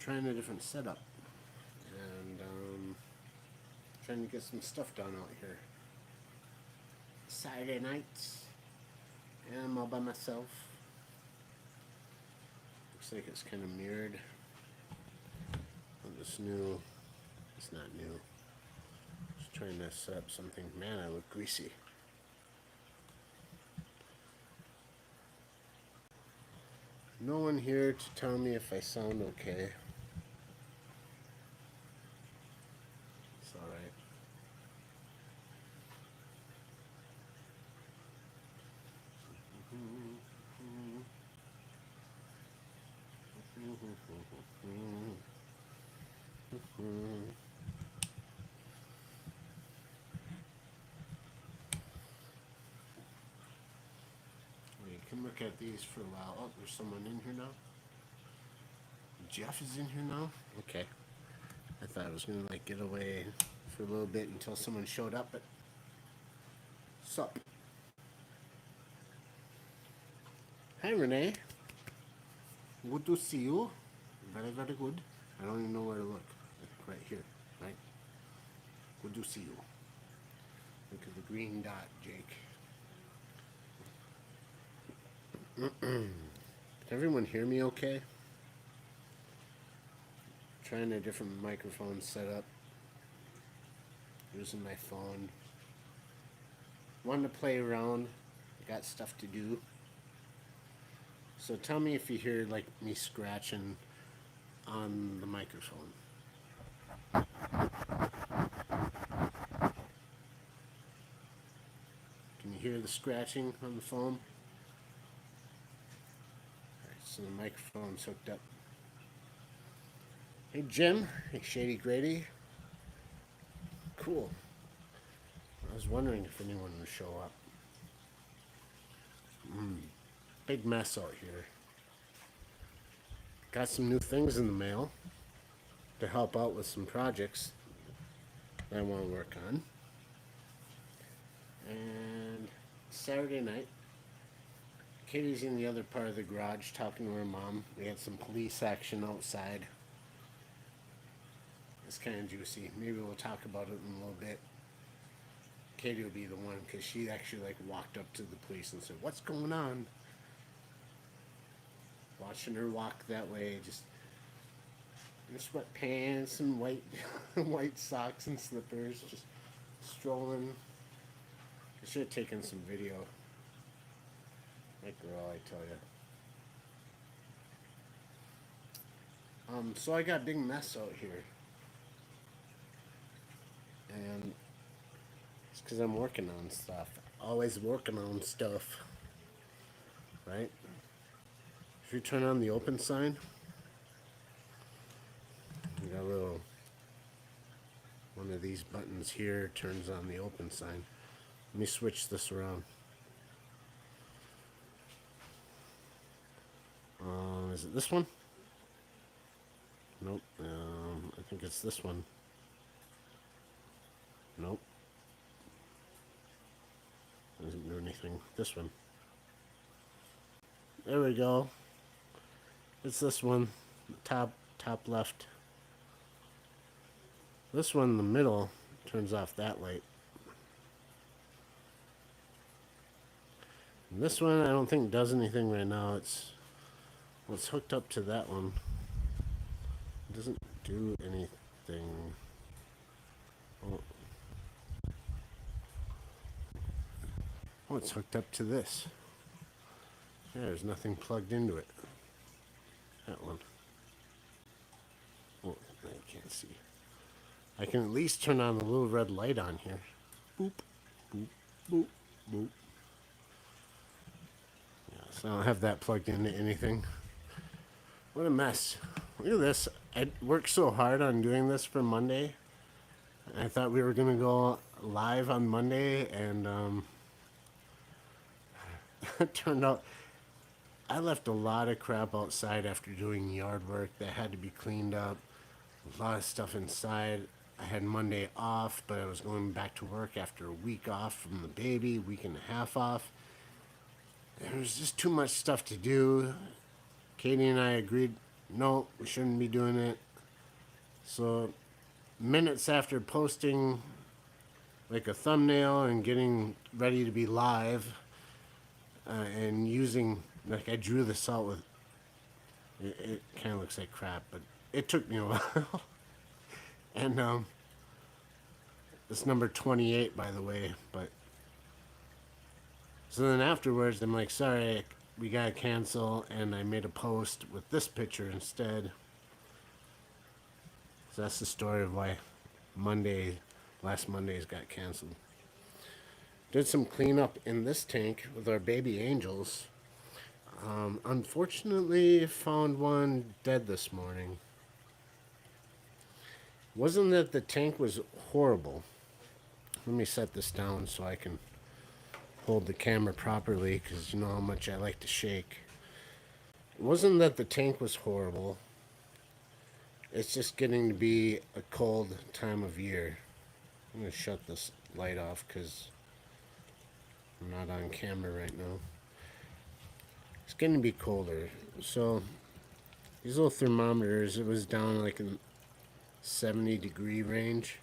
trying a different setup and trying to get some stuff done out here. Saturday nights, and I'm all by myself. Looks like it's kind of mirrored. This new, it's not new. Just trying to set up something. Man, I look greasy. No one here to tell me if I sound okay. It's alright. You can look at these for a while. Oh, there's someone in here now. Jeff is in here now? Okay. I thought I was gonna like get away for a little bit until someone showed up, but sup? Hi Renee. Good to see you. Very, very good. I don't even know where to look. Right here, right? Good to see you. Look at the green dot, Jake. Can everyone hear me okay? Trying a different microphone setup. Using my phone. Wanted to play around. Got stuff to do. So tell me if you hear like me scratching on the microphone. Can you hear the scratching on the phone? Alright, so the microphone's hooked up. Hey Jim, hey Shady Grady. Cool. I was wondering if anyone would show up. Big mess out here. Got some new things in the mail to help out with some projects that I want to work on. And Saturday night, Katie's in the other part of the garage talking to her mom. We had some police action outside. It's kind of juicy. Maybe we'll talk about it in a little bit. Katie will be the one because she actually like walked up to the police and said, "What's going on?" Watching her walk that way, just in sweatpants and white white socks and slippers, just strolling. I should have taken some video. That girl, I tell you. So I got a big mess out here. And it's because I'm working on stuff. Always working on stuff. Right? If you turn on the open sign, you got a little, one of these buttons here turns on the open sign. Let me switch this around. Is it this one? Nope. I think it's this one. Nope. Doesn't do anything. This one. There we go. It's this one. Top left. This one in the middle turns off that light. And this one I don't think does anything right now. It's hooked up to that one. It doesn't do anything. Oh, it's hooked up to this. Yeah, there's nothing plugged into it. That one. Oh, I can't see. I can at least turn on the little red light on here. Boop, boop, boop, boop. Yeah, so I don't have that plugged into anything. What a mess. Look at this. I worked so hard on doing this for Monday. I thought we were going to go live on Monday, and it turned out I left a lot of crap outside after doing yard work that had to be cleaned up. A lot of stuff inside. I had Monday off, but I was going back to work after a week off from the baby, week and a half off. There was just too much stuff to do. Katie and I agreed no, we shouldn't be doing it. So minutes after posting like a thumbnail and getting ready to be live, and using, like, I drew this out with, it kind of looks like crap, but it took me a while. And it's number 28, by the way. But so then afterwards, I'm like, sorry, we gotta cancel, and I made a post with this picture instead. So that's the story of why last Monday's got canceled. Did some cleanup in this tank with our baby angels. Unfortunately, found one dead this morning. Wasn't that the tank was horrible. Let me set this down so I can hold the camera properly, because you know how much I like to shake. It wasn't that the tank was horrible. It's just getting to be a cold time of year. I'm going to shut this light off because I'm not on camera right now. It's going to be colder. So these little thermometers, it was down like in 70-degree range.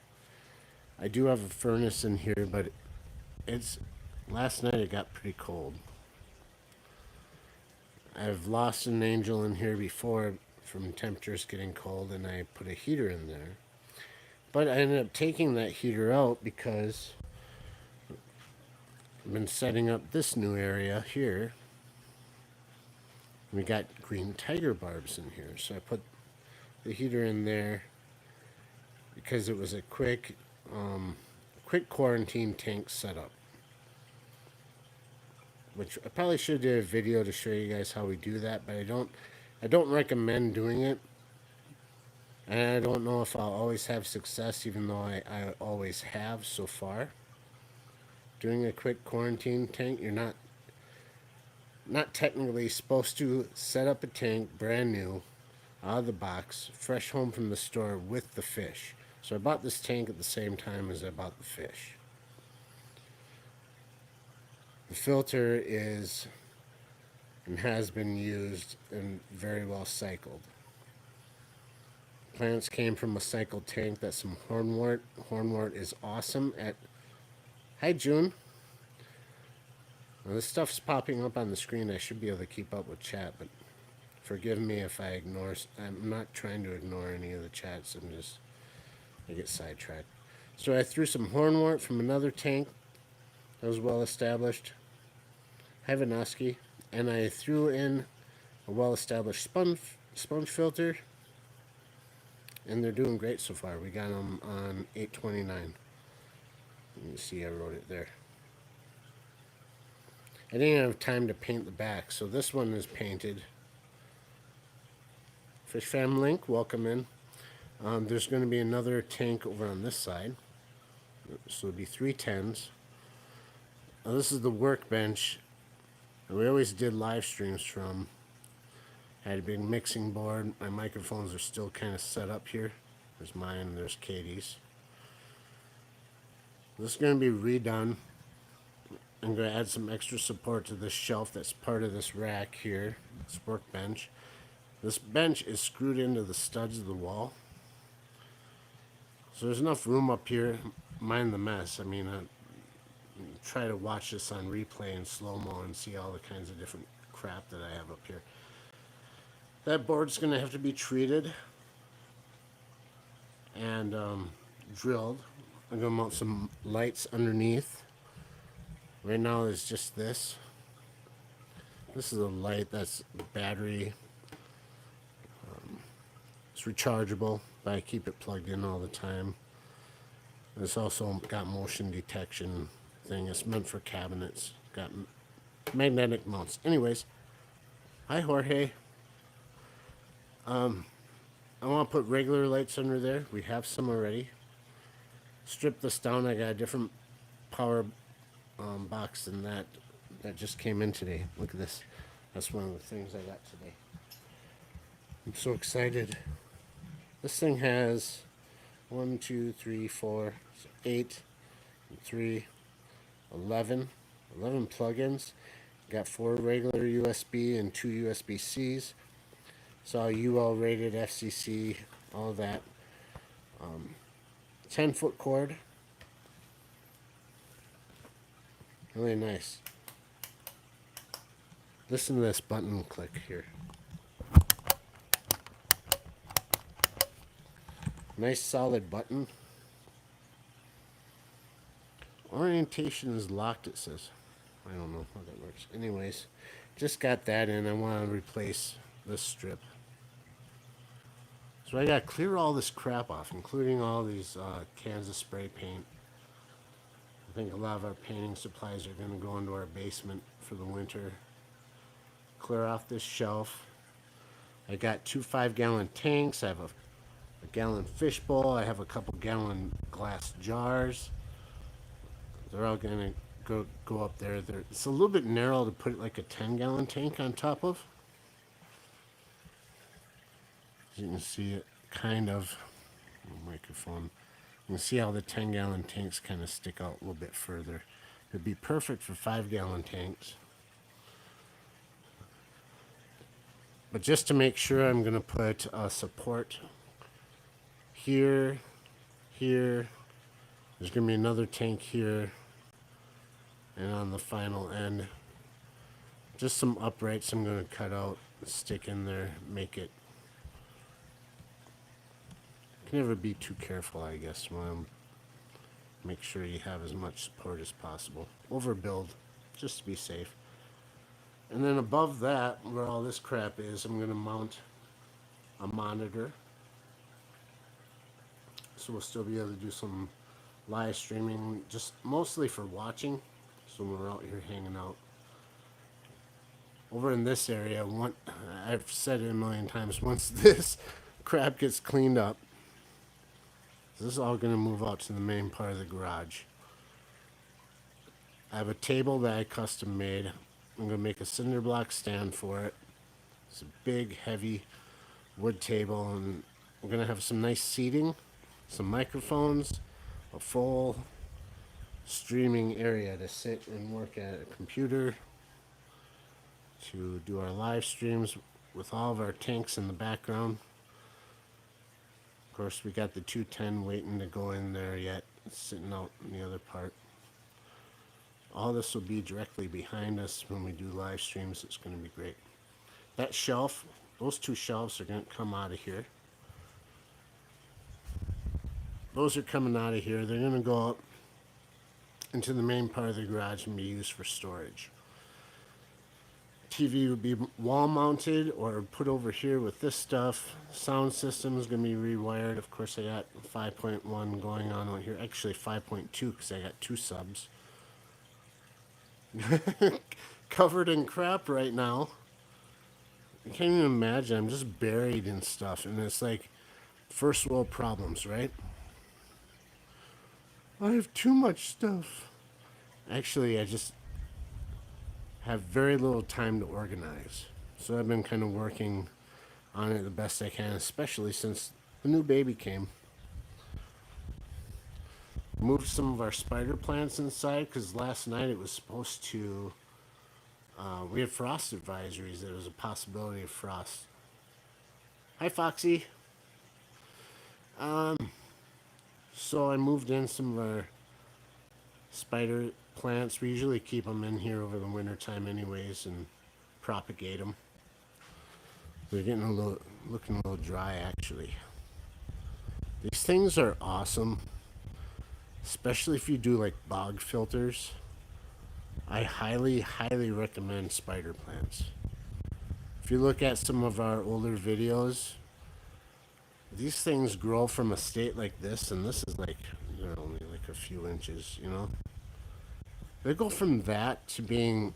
I do have a furnace in here, but last night it got pretty cold. I've lost an angel in here before from temperatures getting cold, and I put a heater in there. But I ended up taking that heater out because I've been setting up this new area here. We got green tiger barbs in here, so I put the heater in there because it was a quick quarantine tank setup. Which I probably should do a video to show you guys how we do that, but I don't recommend doing it. And I don't know if I'll always have success, even though I always have so far. Doing a quick quarantine tank, you're not technically supposed to set up a tank brand new, out of the box, fresh home from the store with the fish. So I bought this tank at the same time as I bought the fish. The filter is and has been used and very well cycled. Plants came from a cycled tank. That's some hornwort. Hornwort is awesome at... Hi, June. Well, this stuff's popping up on the screen. I should be able to keep up with chat, but forgive me if I ignore... I'm not trying to ignore any of the chats. I get sidetracked. So I threw some hornwort from another tank that was well established. Hivanoski. And I threw in a well established sponge filter. And they're doing great so far. We got them on 829. You can see I wrote it there. I didn't have time to paint the back, so this one is painted. Fish Fam Link, welcome in. There's going to be another tank over on this side. So it'll be 3 10s. Now this is the workbench we always did live streams from. Had a big mixing board. My microphones are still kind of set up here. There's mine, there's Katie's. This is going to be redone. I'm going to add some extra support to this shelf that's part of this rack here, this workbench. This bench is screwed into the studs of the wall. So there's enough room up here. Mind the mess. I mean, try to watch this on replay in slow-mo and see all the kinds of different crap that I have up here. That board's going to have to be treated and drilled. I'm going to mount some lights underneath. Right now it's just this. This is a light that's battery. It's rechargeable, but I keep it plugged in all the time. It's also got motion detection thing. It's meant for cabinets. Got magnetic mounts. Anyways, hi Jorge. I want to put regular lights under there. We have some already. Strip this down. I got a different power box than that just came in today. Look at this. That's one of the things I got today. I'm so excited. This thing has 1, 2, 3, 4, 8, 3, 11 plugins. Got 4 regular USB and 2 USB-Cs. It's all UL rated, FCC, all that. 10-foot cord. Really nice. Listen to this button click here. Nice solid button. Orientation is locked, it says. I don't know how that works. Anyways, just got that in. I want to replace this strip. So I got to clear all this crap off, including all these cans of spray paint. I think a lot of our painting supplies are going to go into our basement for the winter. Clear off this shelf. I got 2 5-gallon tanks. I have a gallon fishbowl. I have a couple gallon glass jars. They're all going to go up there. It's a little bit narrow to put like a 10-gallon tank on top of. As you can see it kind of, microphone. You can see how the 10-gallon tanks kind of stick out a little bit further. It'd be perfect for 5-gallon tanks. But just to make sure, I'm going to put a support here, here. There's going to be another tank here. And on the final end, just some uprights I'm going to cut out, stick in there, make it. You can never be too careful, I guess. Make sure you have as much support as possible. Overbuild, just to be safe. And then above that, where all this crap is, I'm going to mount a monitor. So we'll still be able to do some live streaming, just mostly for watching. So when we're out here hanging out. Over in this area, I've said it a million times, once this crap gets cleaned up, this is all going to move out to the main part of the garage. I have a table that I custom made. I'm going to make a cinder block stand for it. It's a big, heavy wood table, and we're going to have some nice seating, some microphones, a full streaming area to sit and work at a computer, to do our live streams with all of our tanks in the background. Of course, we got the 210 waiting to go in there yet. It's sitting out in the other part. All this will be directly behind us when we do live streams. It's going to be great. That shelf, those 2 shelves are going to come out of here. Those are coming out of here. They're going to go up into the main part of the garage and be used for storage. TV would be wall mounted or put over here with this stuff. Sound system is going to be rewired. Of course, I got 5.1 going on out here. Actually 5.2 because I got 2 subs. Covered in crap right now. I can't even imagine. I'm just buried in stuff, and it's like first world problems, right? I have too much stuff. Actually, I just have very little time to organize. So I've been kind of working on it the best I can, especially since the new baby came. Moved some of our spider plants inside because last night it was supposed to, we had frost advisories. There was a possibility of frost. Hi, Foxy. So I moved in some of our spider plants. We usually keep them in here over the winter time anyways and propagate them. They're getting looking a little dry actually. These things are awesome, especially if you do like bog filters. I highly, highly recommend spider plants. If you look at some of our older videos, these things grow from a state like this, and this is like, only like a few inches, They go from that to being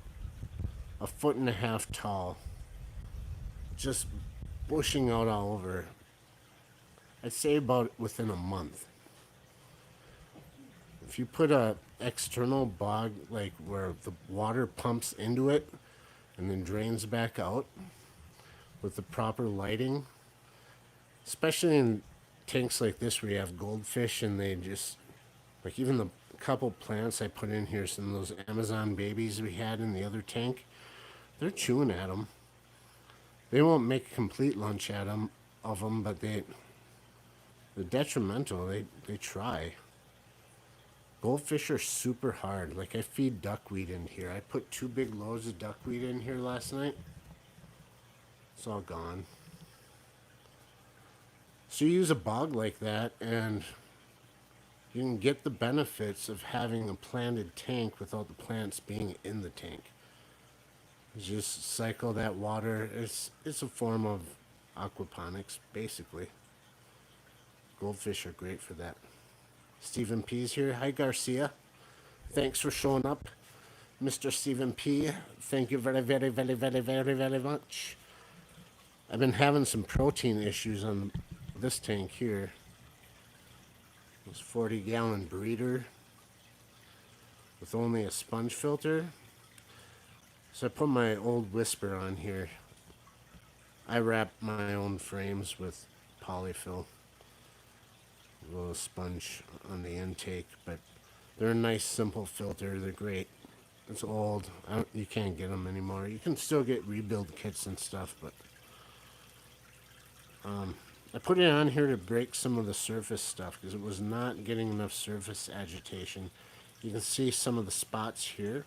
1.5 feet tall, just bushing out all over. I'd say about within a month. If you put a external bog, like where the water pumps into it and then drains back out with the proper lighting, especially in tanks like this where you have goldfish and they just, like even the couple plants I put in here, some of those Amazon babies we had in the other tank, they're chewing at them. They won't make a complete lunch of them, but they're detrimental. They try. Goldfish are super hard. Like, I feed duckweed in here. I put 2 big loads of duckweed in here last night. It's all gone. So you use a bog like that, and you can get the benefits of having a planted tank without the plants being in the tank. You just cycle that water. It's a form of aquaponics, basically. Goldfish are great for that. Stephen P's here. Hi, Garcia. Thanks for showing up, Mr. Stephen P. Thank you very, very, very, very, very, very much. I've been having some protein issues on this tank here. This 40-gallon breeder with only a sponge filter. So I put my old Whisper on here. I wrap my own frames with polyfill. A little sponge on the intake, but they're a nice simple filter. They're great. It's old. You can't get them anymore. You can still get rebuild kits and stuff, but I put it on here to break some of the surface stuff because it was not getting enough surface agitation. You can see some of the spots here.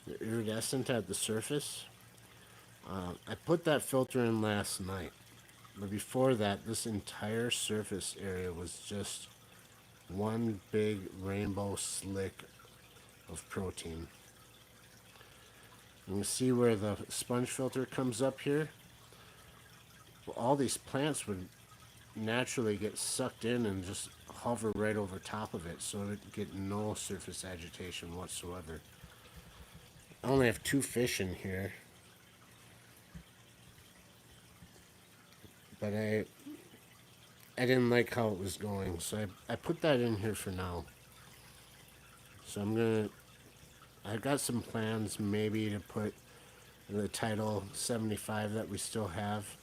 They're iridescent at the surface. I put that filter in last night. But before that, this entire surface area was just one big rainbow slick of protein. You can see where the sponge filter comes up here. Well, all these plants would naturally get sucked in and just hover right over top of it, so it get no surface agitation whatsoever. I only have 2 fish in here, but I didn't like how it was going, so I put that in here for now. So I've got some plans maybe to put the Tidal 75 that we still have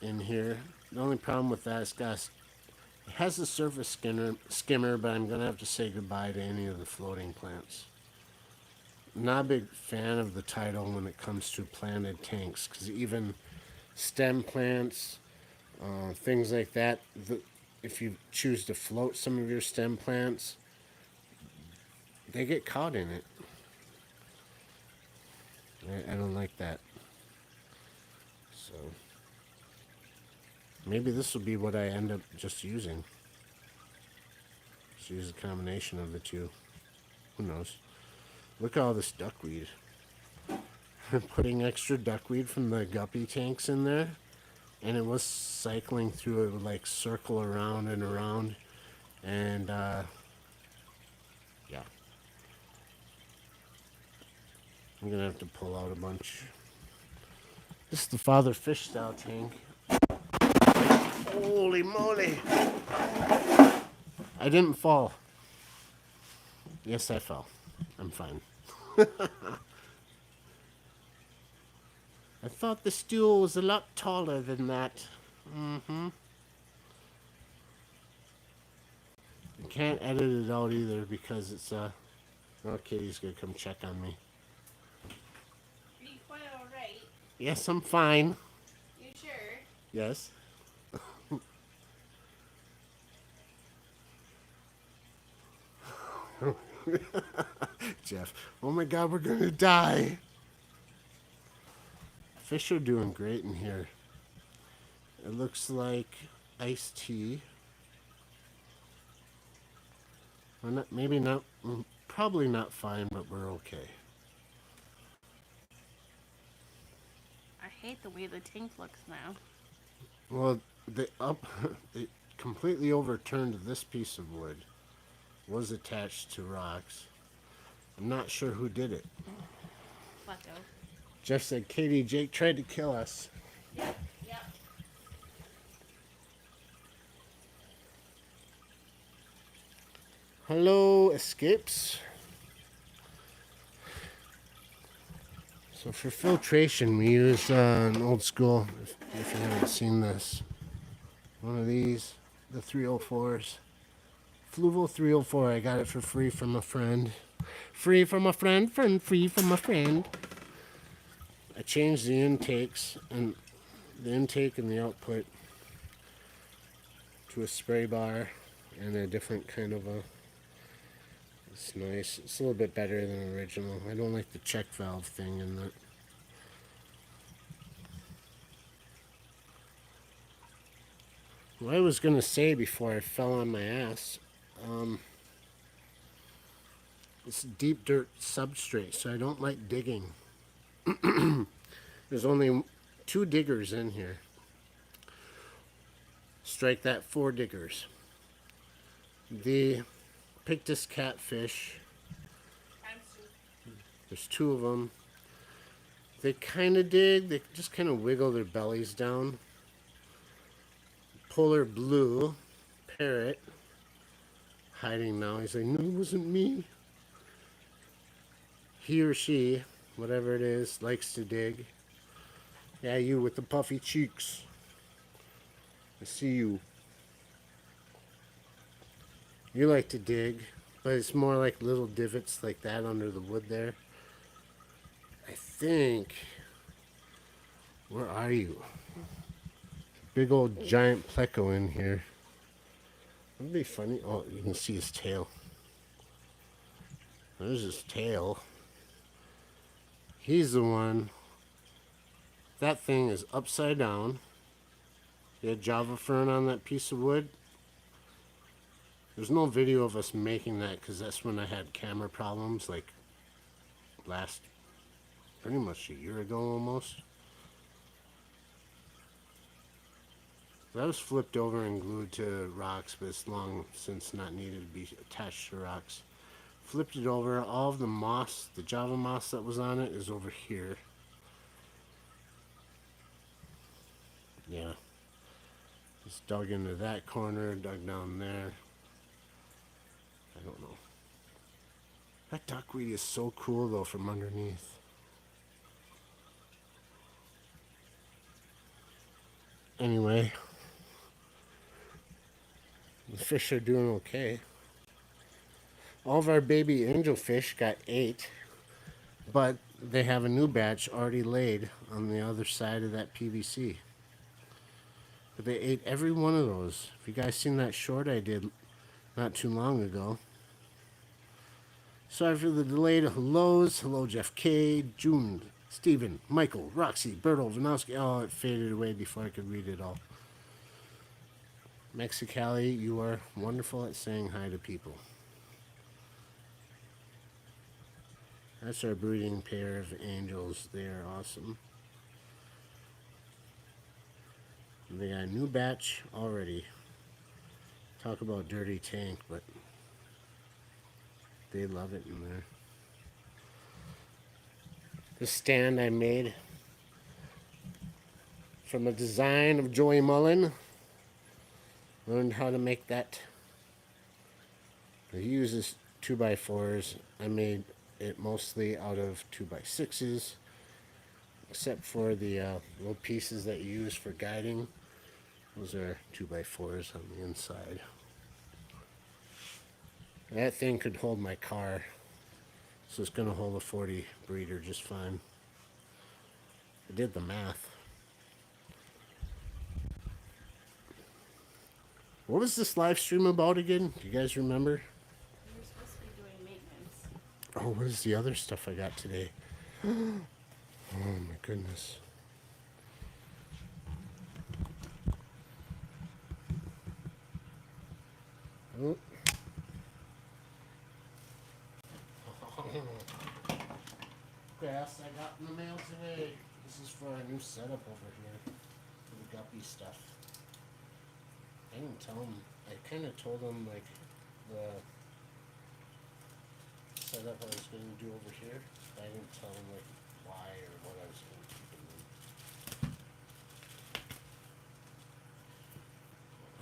in here. The only problem with that is it has a surface skimmer, but I'm going to have to say goodbye to any of the floating plants. Not a big fan of the Tidal when it comes to planted tanks, because even stem plants, things like that, if you choose to float some of your stem plants, they get caught in it. I don't like that. So maybe this will be what I end up just using. Just use a combination of the two. Who knows? Look at all this duckweed. I'm putting extra duckweed from the guppy tanks in there, and it was cycling through. It would like circle around and around, and yeah. I'm gonna have to pull out a bunch. This is the Father Fish style tank. Holy moly! I didn't fall. Yes, I fell. I'm fine. I thought the stool was a lot taller than that. I can't edit it out either because it's oh, Katie's gonna come check on me. Are you quite alright? Yes, I'm fine. You sure? Yes. Jeff, oh my God, we're gonna die. Fish are doing great in here. It looks like iced tea. Or not, maybe not, probably not fine, but we're okay. I hate the way the tank looks now. Well, they completely overturned this piece of wood. Was attached to rocks. I'm not sure who did it. Plateau. Jeff said, Katie, Jake tried to kill us. Yep. Hello, Escapes. So for filtration, we use an old school, if you haven't seen this, one of these, the 304s. Fluval 304, I got it for free from a friend. Free from a friend, free from a friend. I changed the intakes and the intake and the output to a spray bar and a different kind of a. It's nice. It's a little bit better than original. I don't like the check valve thing in that. What I was gonna say before I fell on my ass, it's deep dirt substrate, so I don't like digging. There's only 2 diggers in here. Strike that, 4 diggers. The Pictus catfish, there's 2 of them. They kind of dig, they just kind of wiggle their bellies down. Polar blue parrot, hiding now. He's like, no, it wasn't me. He or she, whatever it is, likes to dig. Yeah, you with the puffy cheeks. I see you. You like to dig, but it's more like little divots like that under the wood there. I think. Where are you? Big old giant pleco in here. That'd be funny. Oh, you can see his tail. There's his tail. He's the one. That thing is upside down. You had Java fern on that piece of wood. There's no video of us making that because that's when I had camera problems, like last pretty much a year ago almost. That was flipped over and glued to rocks, but it's long since not needed to be attached to rocks. Flipped it over. All of the moss, the Java moss that was on it, is over here. Yeah. Just dug into that corner, dug down there. I don't know. That duckweed is so cool though from underneath. Anyway, the fish are doing okay. All of our baby angelfish got 8, but they have a new batch already laid on the other side of that PVC. But they ate every one of those. If you guys seen that short I did not too long ago. Sorry for the delayed hellos. Hello, Jeff K, June, Stephen, Michael, Roxy, Berto, Vanowski. Oh, it faded away before I could read it all. Mexicali, you are wonderful at saying hi to people. That's our breeding pair of angels. They are awesome. And they got a new batch already. Talk about dirty tank, but they love it in there. This stand I made from a design of Joey Mullen. Learned how to make that. He uses 2x4s. I made it mostly out of 2x6s, except for the little pieces that you use for guiding. Those are 2x4s on the inside. That thing could hold my car, so it's going to hold a 40 breeder just fine. I did the math. What was this live stream about again? Do you guys remember? We were supposed to be doing maintenance. Oh, what is the other stuff I got today? Oh my goodness. Oh. Grass I got in the mail today. This is for our new setup over here for the guppy stuff. I didn't tell him. I kind of told him like the setup I was going to do over here. But I didn't tell him like why or what I was going to keep in them.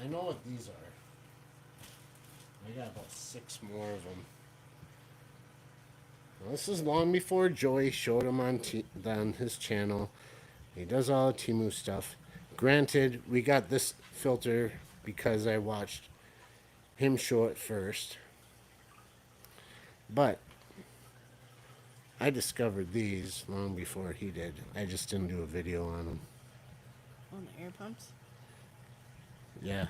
I know what these are. I got about 6 more of them. Now, this is long before Joey showed them on his channel. He does all the Temu stuff. Granted, we got this filter because I watched him show it first. But I discovered these long before he did. I just didn't do a video on them. Oh, the air pumps. Yeah.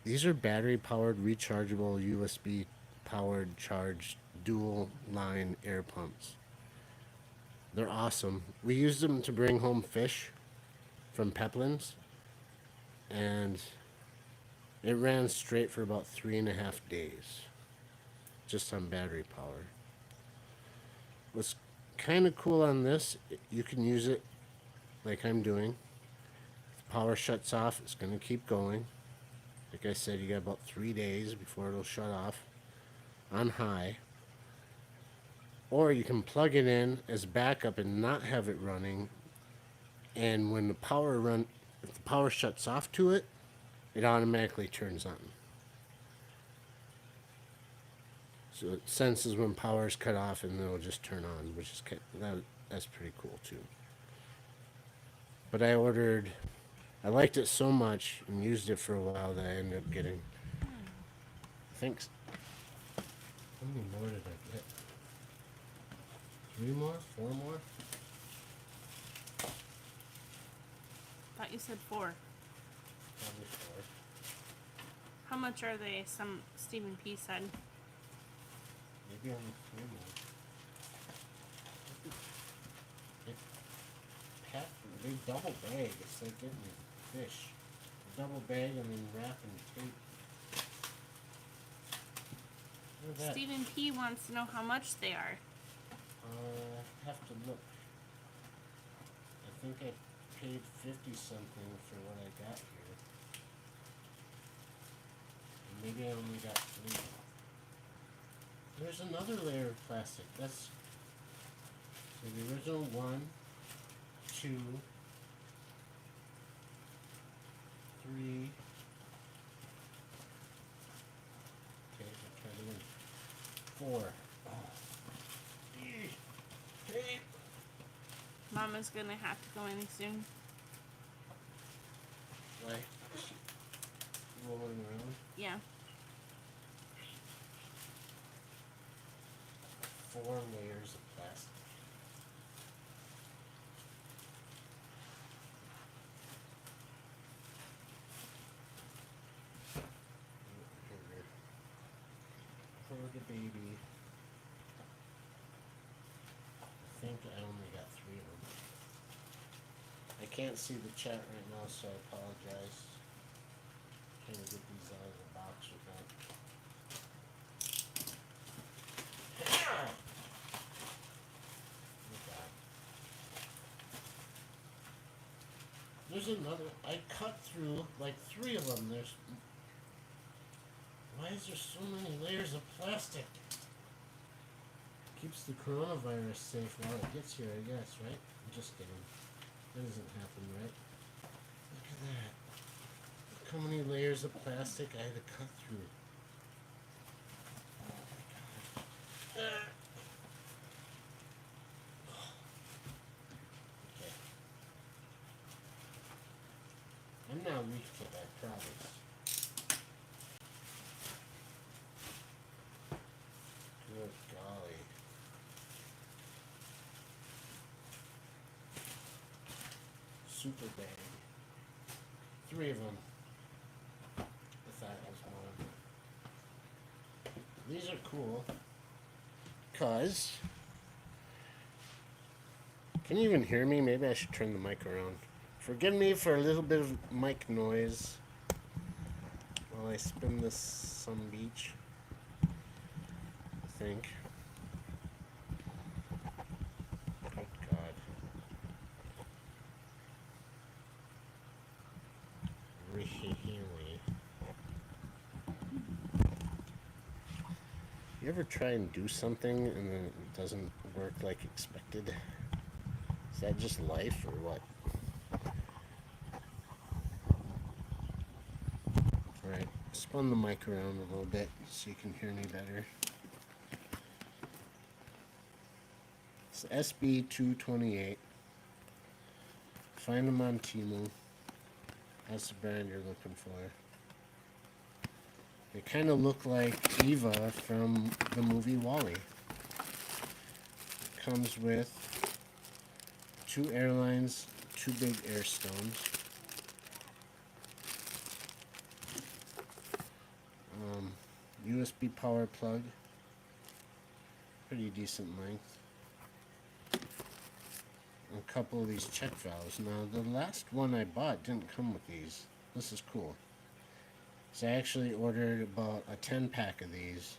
These are battery powered, rechargeable, USB powered, charged, dual line air pumps. They're awesome. We used them to bring home fish from Peplin's, and it ran straight for about 3.5 days just on battery power. What's kind of cool on this, you can use it like I'm doing. If the power shuts off, it's going to keep going. Like I said, you got about 3 days before it'll shut off on high. Or you can plug it in as backup and not have it running. And when if the power shuts off to it, it automatically turns on. So it senses when power is cut off and it'll just turn on, which is that's pretty cool too. But I liked it so much and used it for a while that I ended up getting. Thanks. How many more did I get? 3 more? 4 more? Thought you said 4. Probably 4. How much are they? Some Stephen P said. Maybe only 3 more. They double bag. It's like getting fish. Double bag and then wrap and tape. Look at that. Stephen P wants to know how much they are. Have to look. I think I paid 50 something for what I got here. And maybe I only got 3. There's another layer of plastic. That's so the original 1, 2, 3. Okay, I'll try to win. 4. Oh. Hey. Mama's gonna have to go any soon. Like rolling around. Yeah. 4 layers of plastic. For the baby. I think I only got 3 of them. I can't see the chat right now, so I apologize. Trying to get these out of the box without. Oh God. There's another. I cut through like 3 of them. Why is there so many layers of plastic? Keeps the coronavirus safe while it gets here, I guess, right? I'm just kidding. That doesn't happen, right? Look at that. Look how many layers of plastic I had to cut through. Oh my God. Okay. I'm now weak to that, promise. Good golly. Super bag. 3 of them. I thought it was one. These are cool. Cause. Can you even hear me? Maybe I should turn the mic around. Forgive me for a little bit of mic noise while I spin this some beach. I think. Oh God. Really. You ever try and do something and then it doesn't work like expected? Is that just life or what? Alright, spun the mic around a little bit so you can hear me better. It's SB228. Find them on Temu. That's the brand you're looking for. They kind of look like Eva from the movie WALL-E. comes with 2 airlines, 2 big air stones. USB power plug, pretty decent length. A couple of these check valves. Now the last one I bought didn't come with these. This is cool. So I actually ordered about a 10-pack of these.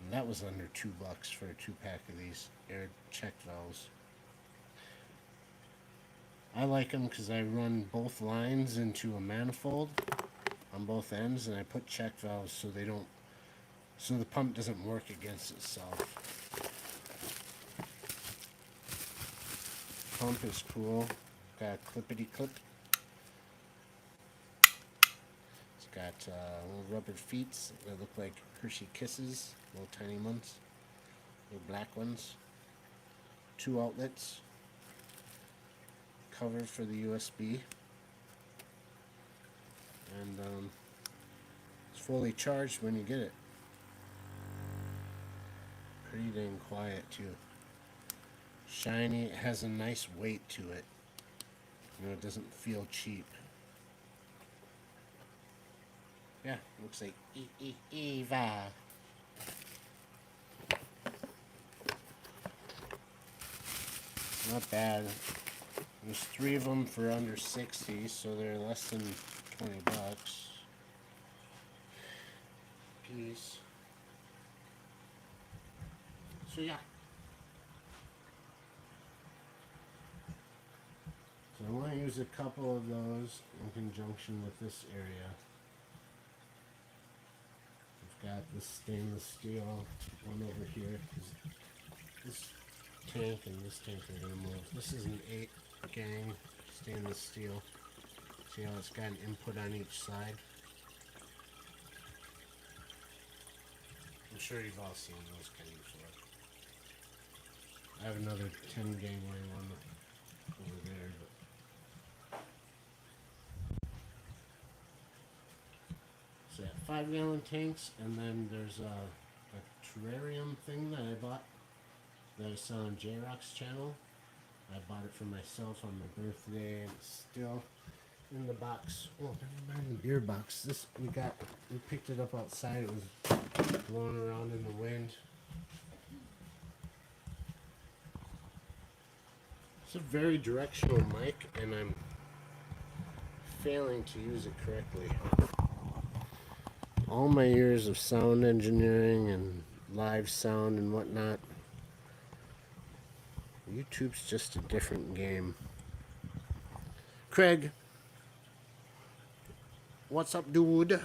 And that was under $2 for a 2-pack of these air check valves. I like them because I run both lines into a manifold on both ends, and I put check valves so they don't, so the pump doesn't work against itself. Pump is cool. Got a clippity clip. It's got little rubber feet that look like Hershey Kisses, little tiny ones, little black ones. 2 outlets. Cover for the USB. And it's fully charged when you get it. Pretty dang quiet too. Shiny. It has a nice weight to it. You know, it doesn't feel cheap. Yeah, looks like Eva. Not bad. There's 3 of them for under 60, so they're less than $20 piece. So yeah. So I want to use a couple of those in conjunction with this area. I've got this stainless steel one over here. This tank and this tank are going to move. This is an 8 gang stainless steel. See how it's got an input on each side? I'm sure you've all seen those kind before. I have another 10 gangway one over there. So yeah, 5-gallon tanks, and then there's a terrarium thing that I bought that I saw on J-Rock's channel. I bought it for myself on my birthday, and it's still in the box. Oh, never mind the beer box. This we picked it up outside. It was blowing around in the wind. It's a very directional mic, and I'm failing to use it correctly. All my years of sound engineering and live sound and whatnot, YouTube's just a different game. Craig, what's up, dude? Right,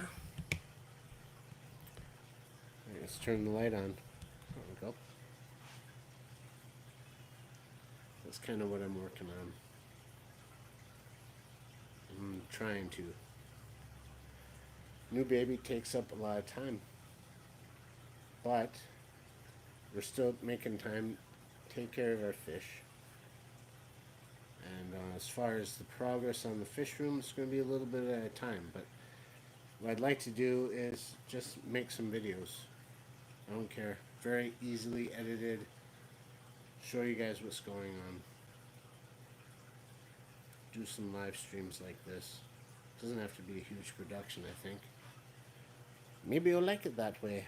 let's turn the light on. There we go. That's kind of what I'm working on. I'm trying to. New baby takes up a lot of time, but we're still making time to take care of our fish. And as far as the progress on the fish room, it's going to be a little bit at a time, but what I'd like to do is just make some videos. I don't care. Very easily edited. Show you guys what's going on. Do some live streams like this. Doesn't have to be a huge production, I think. Maybe you'll like it that way.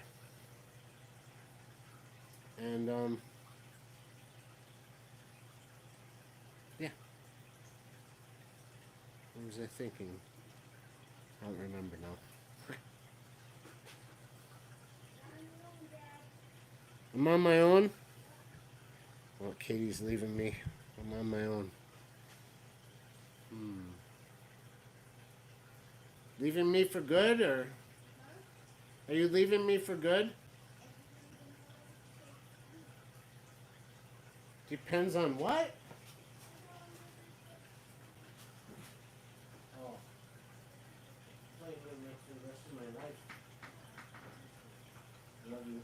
And yeah. What was I thinking? I don't remember now. I'm on my own. Well, Katie's leaving me. I'm on my own. Leaving me for good, or are you leaving me for good? Depends on what? Oh. Play with them for the rest of my life. Love you.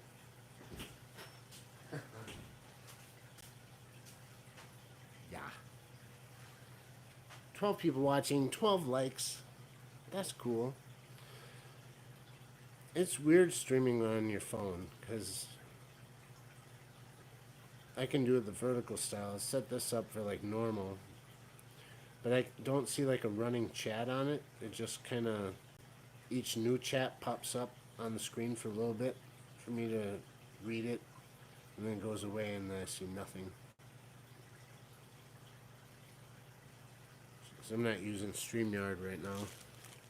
12 people watching, 12 likes. That's cool. It's weird streaming on your phone because I can do it the vertical style. I'll set this up for like normal, but I don't see like a running chat on it. It just kind of, each new chat pops up on the screen for a little bit for me to read it, and then it goes away and then I see nothing. Because I'm not using StreamYard right now.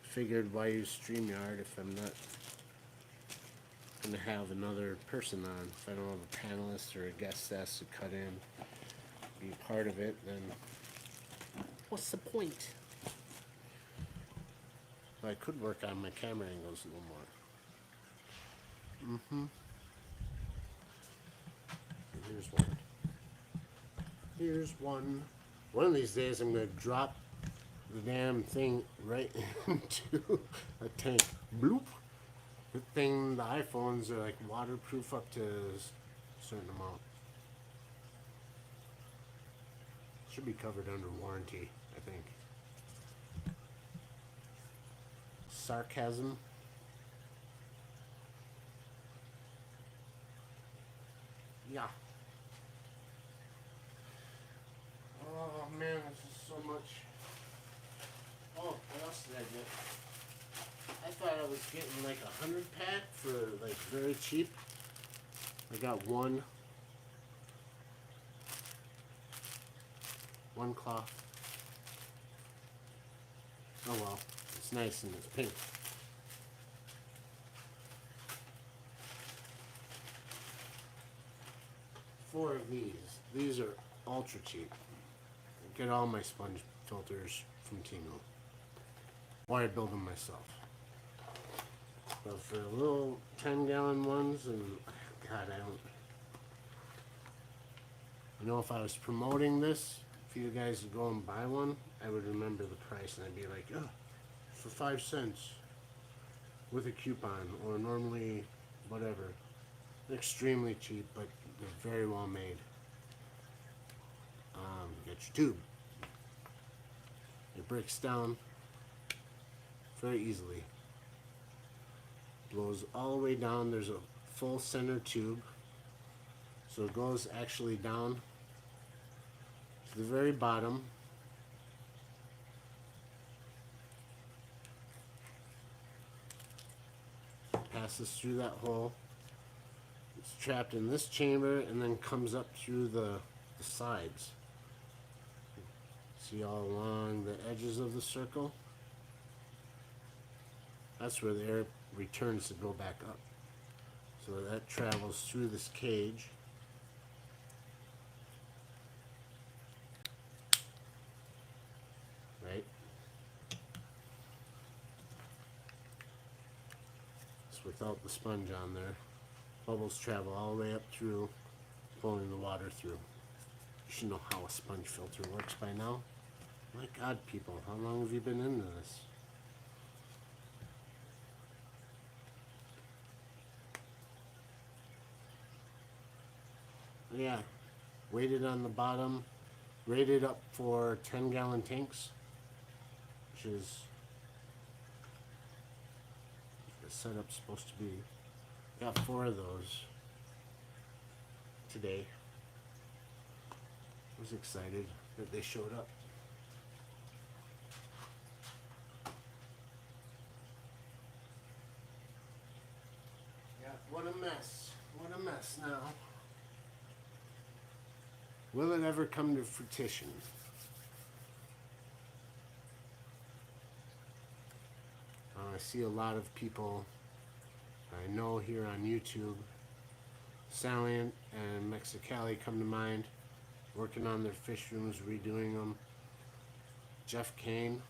Figured why use StreamYard if I'm not going to have another person on. If I don't have a panelist or a guest that has to cut in, be part of it, then what's the point? Well, I could work on my camera angles a little more. Here's one. Here's one. One of these days I'm going to drop the damn thing right into a tank. Bloop. Good thing the iPhones are like waterproof up to a certain amount. Should be covered under warranty, I think. Sarcasm. Yeah. Oh man, this is so much. Oh, what else did I get? I thought I was getting like 100 pack for like very cheap. I got one cloth. Oh well, it's nice and it's pink. Four of these. These are ultra cheap. I get all my sponge filters from Timo. Or I build them myself. But for the little 10-gallon ones, and God, I don't. You know, if I was promoting this, for you guys to go and buy one, I would remember the price and I'd be like, oh, for 5 cents with a coupon, or normally whatever. Extremely cheap, but they're very well made. Get your tube. It breaks down very easily. Blows all the way down. There's a full center tube, so it goes actually down to the very bottom. Passes through that hole. It's trapped in this chamber and then comes up through the sides. See all along the edges of the circle? That's where the air returns to go back up. So that travels through this cage. Right? It's without the sponge on there. Bubbles travel all the way up through, pulling the water through. You should know how a sponge filter works by now. My God, people, how long have you been into this? Yeah, weighted on the bottom, rated up for 10-gallon tanks, which is the setup's supposed to be. Got 4 of those today. I was excited that they showed up. Yeah, what a mess. What a mess now. Will it ever come to fruition? I see a lot of people I know here on YouTube. Salient and Mexicali come to mind, working on their fish rooms, redoing them. Jeff Kane,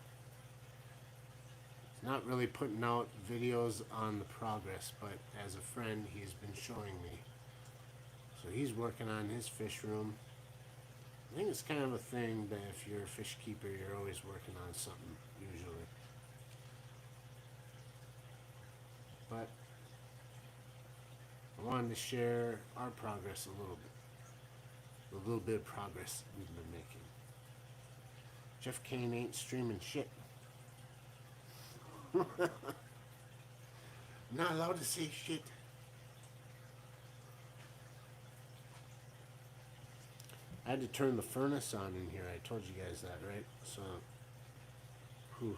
not really putting out videos on the progress, but as a friend, he's been showing me. So he's working on his fish room. I think it's kind of a thing that if you're a fish keeper, you're always working on something, usually. But I wanted to share our progress a little bit of progress we've been making. Jeff Kane ain't streaming shit. Not allowed to say shit. I had to turn the furnace on in here. I told you guys that, right? So, whew.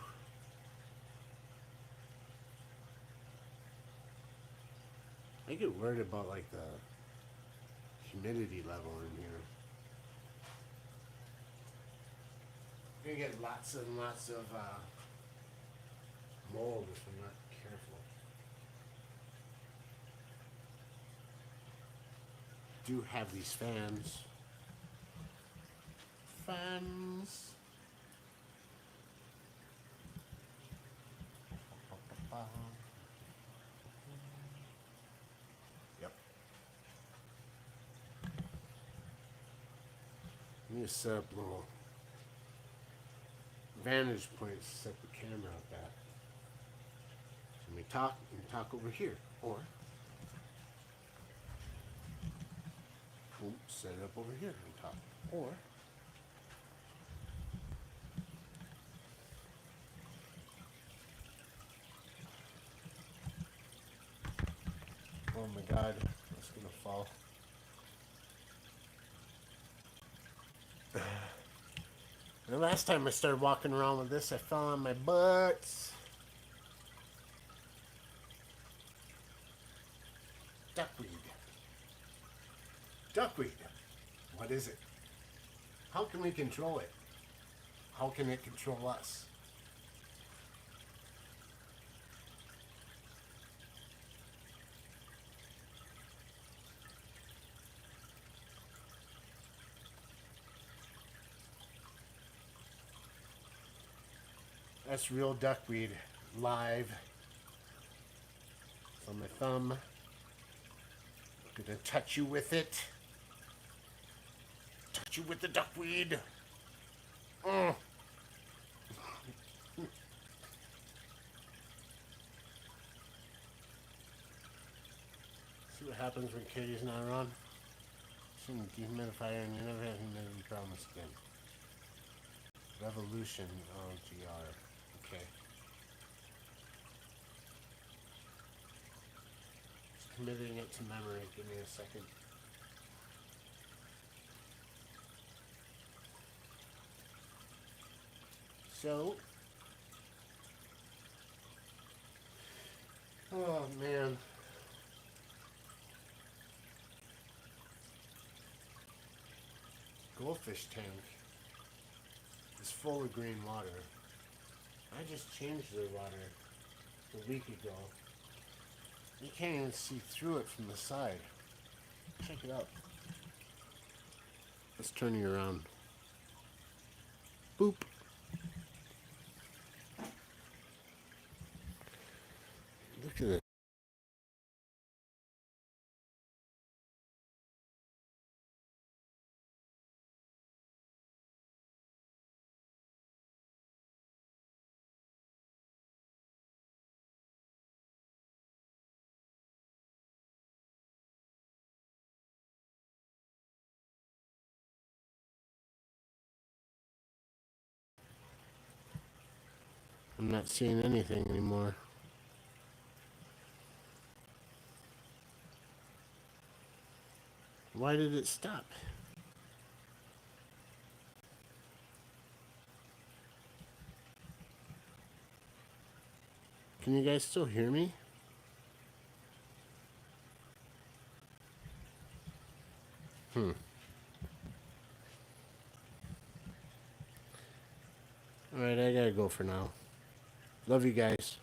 I get worried about like the humidity level in here. You're gonna get lots and lots of mold if I'm not careful. Do have these fans. Fans. Yep. Let me set up little vantage points to set the camera up at. So when we talk over here. Or, set it up over here and talk. Or, oh my god, it's gonna fall. The last time I started walking around with this, I fell on my butt. Duckweed. Duckweed. What is it? How can we control it? How can it control us? That's real duckweed live. It's on my thumb. I'm gonna touch you with it. Touch you with the duckweed. Mm. See what happens when Katie's not around? Some dehumidifier and you never have humidity problems again. Revolution. Oh, GR. Okay. Just committing it to memory. Give me a second. So, oh man. Goldfish tank is full of green water. I just changed the water a week ago. You can't even see through it from the side. Check it out. Let's turn you around. Boop. Look at it. I'm not seeing anything anymore. Why did it stop? Can you guys still hear me? Alright, I gotta go for now. Love you guys.